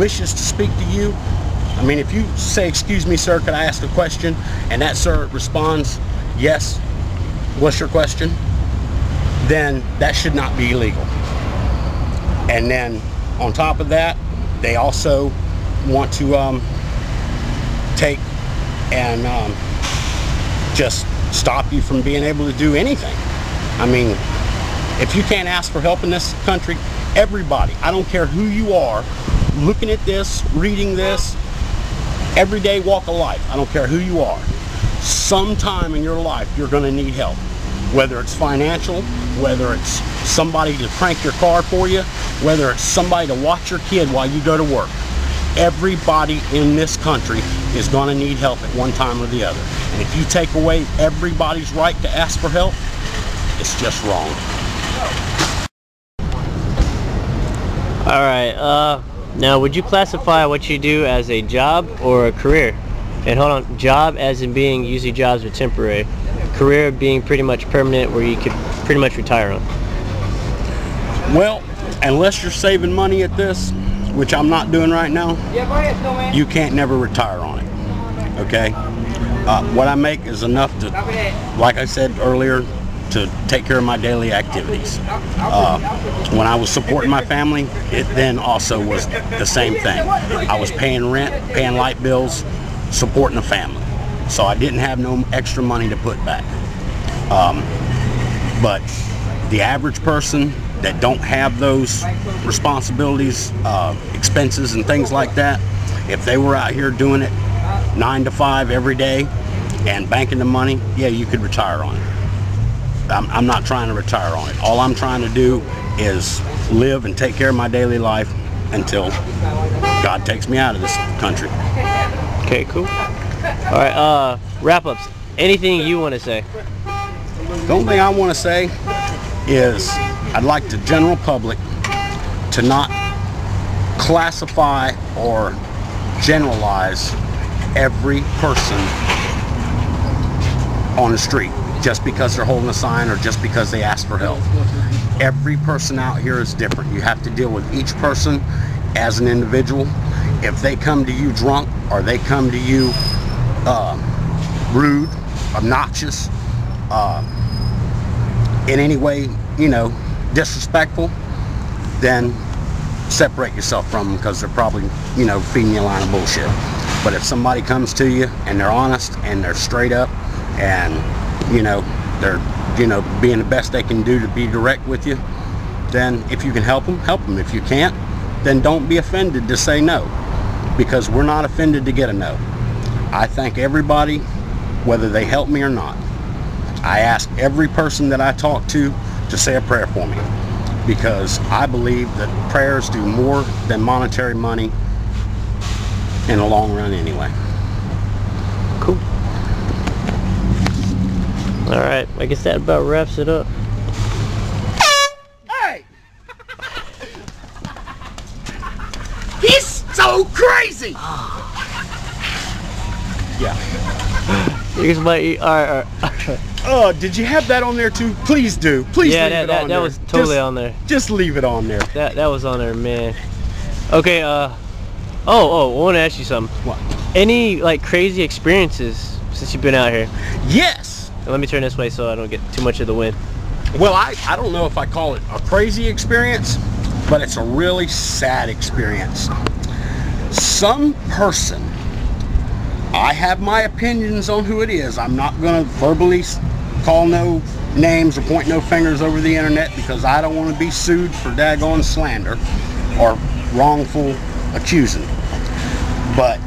wishes to speak to you, I mean, if you say, "Excuse me, sir, could I ask a question?" and that sir responds, "Yes, what's your question?" then that should not be illegal. And then on top of that, they also want to take and just stop you from being able to do anything. I mean, if you can't ask for help in this country, everybody, I don't care who you are, looking at this, reading this, everyday walk of life, I don't care who you are, sometime in your life you're going to need help. Whether it's financial, whether it's somebody to crank your car for you, whether it's somebody to watch your kid while you go to work. Everybody in this country is going to need help at one time or the other. And if you take away everybody's right to ask for help, it's just wrong. Alright, now would you classify what you do as a job or a career? And hold on, job as in being, usually jobs are temporary. Career being pretty much permanent, where you could pretty much retire on. Well, unless you're saving money at this, which I'm not doing right now, you can't never retire on it. Okay? What I make is enough to, like I said earlier, to take care of my daily activities. When I was supporting my family, it then also was the same thing. I was paying rent, paying light bills, supporting a family. So I didn't have no extra money to put back. But the average person that don't have those responsibilities, expenses and things like that, if they were out here doing it 9 to 5 every day and banking the money, yeah, you could retire on it. I'm not trying to retire on it. All I'm trying to do is live and take care of my daily life until God takes me out of this country. Okay, cool. Alright, wrap-ups. Anything you want to say? The only thing I want to say is I'd like the general public to not classify or generalize every person on the street just because they're holding a sign or just because they ask for help. Every person out here is different. You have to deal with each person as an individual. If they come to you drunk or they come to you rude, obnoxious, in any way, you know, disrespectful, then separate yourself from them, because they're probably, you know, feeding you a line of bullshit. But if somebody comes to you and they're honest and they're straight up and, you know, they're, you know, being the best they can do to be direct with you, then if you can help them, help them. If you can't, then don't be offended to say no, because we're not offended to get a no. I thank everybody, whether they help me or not. I ask every person that I talk to say a prayer for me, because I believe that prayers do more than monetary money in the long run anyway. Cool. Alright, I guess that about wraps it up. Hey! He's so crazy! Yeah. Here's my... Alright. Oh, did you have that on there too? Please do. Please leave it on there. Yeah, that was totally on there. Just leave it on there. That was on there, man. Okay, oh, I want to ask you something. What? Any, like, crazy experiences since you've been out here? Yes! Let me turn this way so I don't get too much of the wind. Well, I don't know if I call it a crazy experience, but it's a really sad experience. Some person, I have my opinions on who it is. I'm not going to verbally call no names or point no fingers over the internet, because I don't want to be sued for daggone slander or wrongful accusing. But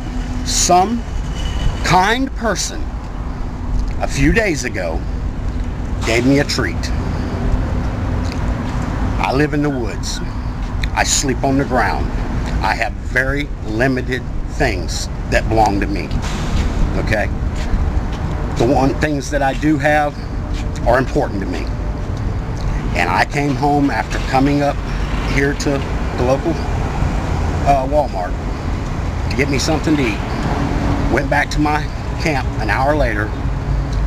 some kind person a few days ago gave me a treat. I live in the woods. I sleep on the ground. I have very limited things that belong to me. Okay? The things that I do have are important to me. And I came home after coming up here to the local Walmart to get me something to eat. Went back to my camp an hour later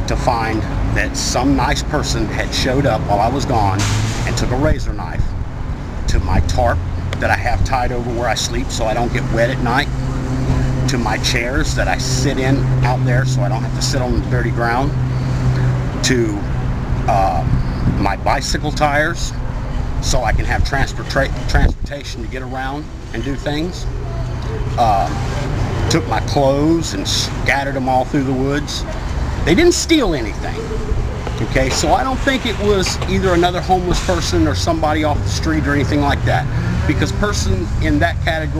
to find that some nice person had showed up while I was gone and took a razor knife to my tarp, that I have tied over where I sleep so I don't get wet at night, to my chairs that I sit in out there so I don't have to sit on the dirty ground, to my bicycle tires so I can have transportation to get around and do things. Took my clothes and scattered them all through the woods. They didn't steal anything. Okay, so I don't think it was either another homeless person or somebody off the street or anything like that, because person in that category